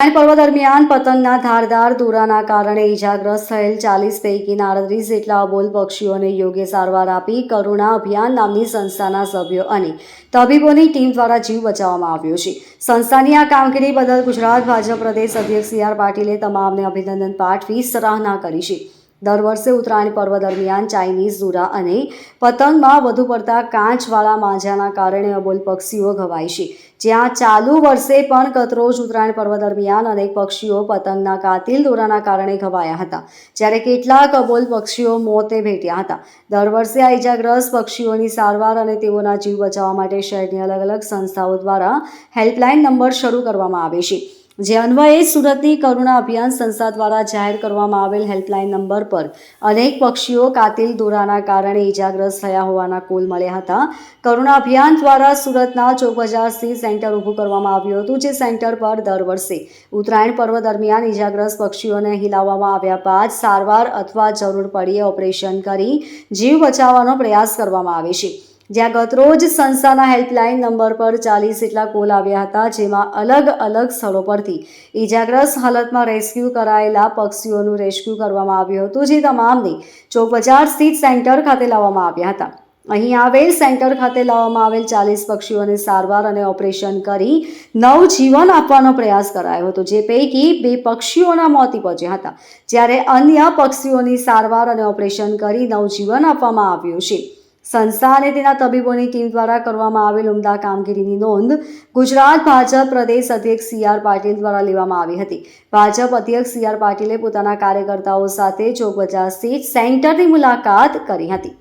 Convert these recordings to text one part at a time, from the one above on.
પર્વ દરમિયાન પતંગના ધારદાર દોરાના કારણે ઇજાગ્રસ્ત થયેલ 40 પૈકીના 38 જેટલા અબોલ પક્ષીઓને યોગ્ય સારવાર આપી કરુણા અભિયાન નામની સંસ્થાના સભ્યો અને તબીબોની ટીમ દ્વારા જીવ બચાવવામાં આવ્યો છે. સંસ્થાની આ કામગીરી બદલ ગુજરાત ભાજપ પ્રદેશ અધ્યક્ષ સી.આર. પાટીલે તમામને અભિનંદન પાઠવી સરાહના કરી છે. દર વર્ષે ઉત્તરાયણ પર્વ દરમિયાન ચાઇનીઝ દોરા અને પતંગમાં વધુ પડતા કાચવાળા માંજાના કારણે અબોલ પક્ષીઓ ઘવાય છે. જ્યાં ચાલુ વર્ષે પણ ગતરોજ ઉત્તરાયણ પર્વ દરમિયાન અનેક પક્ષીઓ પતંગના કાતિલ દોરાના કારણે ઘવાયા હતા, જ્યારે કેટલાક અબોલ પક્ષીઓ મોતે ભેટ્યા હતા. દર વર્ષે આ ઇજાગ્રસ્ત પક્ષીઓની સારવાર અને તેઓના જીવ બચાવવા માટે શહેરની અલગ અલગ સંસ્થાઓ દ્વારા હેલ્પલાઇન નંબર શરૂ કરવામાં આવે છે. જે અન્વયે સુરતની કરુણા અભિયાન સંસ્થા દ્વારા જાહેર કરવામાં આવેલ હેલ્પલાઇન નંબર પર અનેક પક્ષીઓ કાતિલ દોરાના કારણે ઇજાગ્રસ્ત થયા હોવાના કોલ મળ્યા હતા. કરુણા અભિયાન દ્વારા સુરતના ચોક બજાર સ્થિત સેન્ટર ઊભું કરવામાં આવ્યું હતું. જે સેન્ટર પર દર વર્ષે ઉત્તરાયણ પર્વ દરમિયાન ઇજાગ્રસ્ત પક્ષીઓને અહીં લાવવામાં આવ્યા બાદ સારવાર અથવા જરૂર પડીએ ઓપરેશન કરી જીવ બચાવવાનો પ્રયાસ કરવામાં આવે છે. જ્યાં ગતરોજ સંસ્થાના હેલ્પલાઇન નંબર પર 40 જેટલા કોલ આવ્યા હતા, જેમાં અલગ અલગ સ્થળો પરથી ઇજાગ્રસ્ત હાલતમાં રેસ્ક્યુ કરાયેલા પક્ષીઓનું રેસ્ક્યુ કરવામાં આવ્યું હતું, જે તમામને ચોક બજાર સ્થિત સેન્ટર ખાતે લાવવામાં આવ્યા હતા. અહીં આવેલ સેન્ટર ખાતે લાવવામાં આવેલ 40 પક્ષીઓને સારવાર અને ઓપરેશન કરી નવજીવન આપવાનો પ્રયાસ કરાયો હતો, જે પૈકી 2 પક્ષીઓના મોત નીપજ્યા હતા, જ્યારે અન્ય પક્ષીઓની સારવાર અને ઓપરેશન કરી નવજીવન આપવામાં આવ્યું છે. સંસ્થા અને તેના તબીબોની ટીમ દ્વારા કરવામાં આવેલ ઉમદા કામગીરીની નોંધ ગુજરાત ભાજપ પ્રદેશ અધ્યક્ષ સી.આર. પાટીલ દ્વારા લેવામાં આવી હતી. ભાજપ અધ્યક્ષ સી.આર. પાટીલે પોતાના કાર્યકર્તાઓ સાથે ચોક બજાર સ્થિત સેન્ટરની મુલાકાત કરી હતી.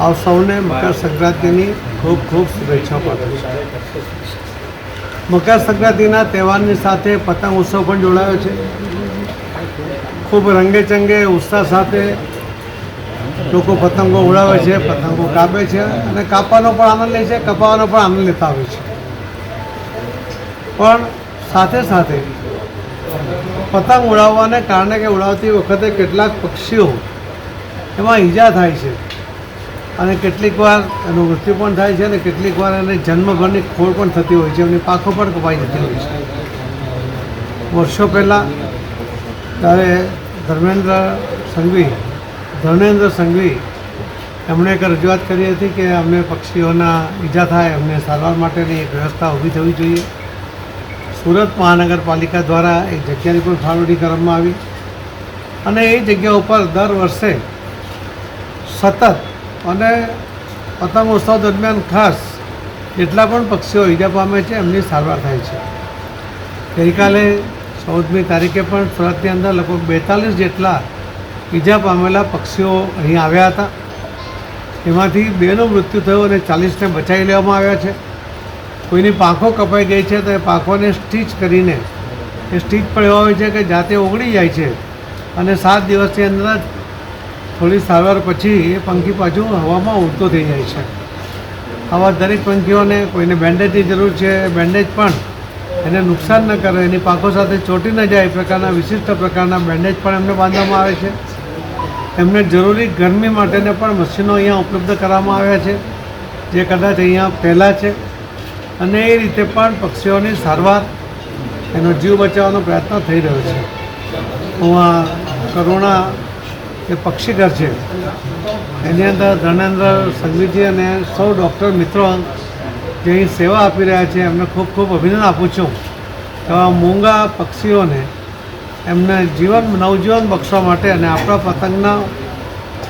આપ સૌને મકર સંક્રાંતિની ખૂબ ખૂબ શુભેચ્છાઓ પાઠવું છું. મકર સંક્રાંતિના તહેવારની સાથે પતંગ ઉત્સવ પણ જોડાયો છે. ખૂબ રંગેચંગે ઉત્સાહ સાથે લોકો પતંગો ઉડાવે છે, પતંગો કાપે છે અને કાપવાનો પણ આનંદ લે છે, કપાવાનો પણ આનંદ લેતા હોય છે. પણ સાથે સાથે પતંગ ઉડાવવાને કારણે કે ઉડાવતી વખતે કેટલાક પક્ષીઓ એમાં ઈજા થાય છે અને કેટલીક વાર એનું મૃત્યુ પણ થાય છે અને કેટલીક વાર એને જન્મભરની ખોળ પણ થતી હોય છે, એમની પાંખો પણ કપાઈ જતી હોય છે. વર્ષો પહેલાં ત્યારે ધર્મેન્દ્ર સંઘવી એમણે એક રજૂઆત કરી હતી કે અમને પક્ષીઓના ઈજા થાય એમને સારવાર માટેની એક વ્યવસ્થા ઊભી થવી જોઈએ. સુરત મહાનગરપાલિકા દ્વારા એક જગ્યાની પણ ફાળવણી કરવામાં આવી અને એ જગ્યા ઉપર દર વર્ષે સતત અને પતંગોત્સવ દરમિયાન ખાસ જેટલા પણ પક્ષીઓ ઈજા પામે છે એમની સારવાર થાય છે. ગઈકાલે 14મી તારીખે પણ સુરતની અંદર લગભગ 42 જેટલા ઈજા પામેલા પક્ષીઓ અહીં આવ્યા હતા. એમાંથી 2નું મૃત્યુ થયું અને 40ને બચાવી લેવામાં આવ્યા છે. કોઈની પાંખો કપાઈ ગઈ છે તો એ પાંખોને સ્ટીચ કરીને એ સ્ટીચ પણ એવા હોય છે કે જાતે ઓગળી જાય છે અને 7 દિવસની અંદર જ થોડી સારવાર પછી એ પંખી પાછું હવામાં ઉડતો થઈ જાય છે. આવા દરેક પંખીઓને કોઈને બેન્ડેજની જરૂર છે, બેન્ડેજ પણ એને નુકસાન ન કરે, એની પાંખો સાથે ચોંટી ન જાય એ પ્રકારના વિશિષ્ટ પ્રકારના બેન્ડેજ પણ એમને બાંધવામાં આવે છે. એમને જરૂરી ગરમી માટેને પણ મશીનો અહીંયા ઉપલબ્ધ કરવામાં આવ્યા છે, જે કદાચ અહીંયા પહેલાં છે અને એ રીતે પણ પક્ષીઓની સારવાર, એનો જીવ બચાવવાનો પ્રયત્ન થઈ રહ્યો છે. હું આ કરુણા જે પક્ષીઘર છે એની અંદર ધર્મેન્દ્ર સંઘવીજી અને સૌ ડૉક્ટર મિત્રો જે અહીં સેવા આપી રહ્યા છે એમને ખૂબ ખૂબ અભિનંદન આપું છું. એવા મૂંગા પક્ષીઓને એમને નવજીવન બક્ષવા માટે અને આપણા પતંગના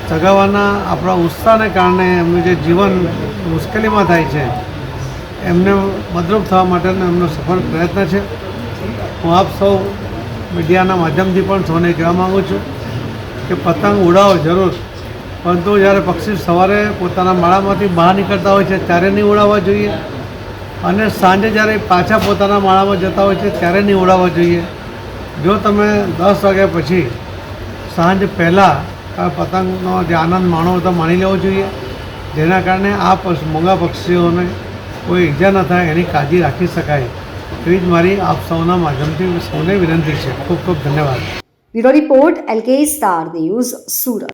ચગાવવાના આપણા ઉત્સાહને કારણે એમનું જે જીવન મુશ્કેલીમાં થાય છે એમને મદદરૂપ થવા માટેનો એમનો સફળ પ્રયત્ન છે. હું આપ સૌ મીડિયાના માધ્યમથી પણ સૌને કહેવા માગું છું કે પતંગ ઉડાવો જરૂર, પરંતુ જ્યારે પક્ષી સવારે પોતાના માળામાંથી બહાર નીકળતા હોય છે ત્યારે નહીં ઉડાવવા જોઈએ અને સાંજે જ્યારે પાછા પોતાના માળામાં જતા હોય છે ત્યારે નહીં ઉડાવવા જોઈએ. જો તમે 10 વાગ્યા પછી સાંજ પહેલાં પતંગનો જે આનંદ માણો તો માણી લેવો જોઈએ, જેના કારણે આ મોંઘા પક્ષીઓને કોઈ ઈજા ન થાય એની કાળજી રાખી શકાય. એવી જ મારી આપ સૌના માધ્યમથી સૌને વિનંતી છે. ખૂબ ખૂબ ધન્યવાદ. Bureau report LK star news, Surat.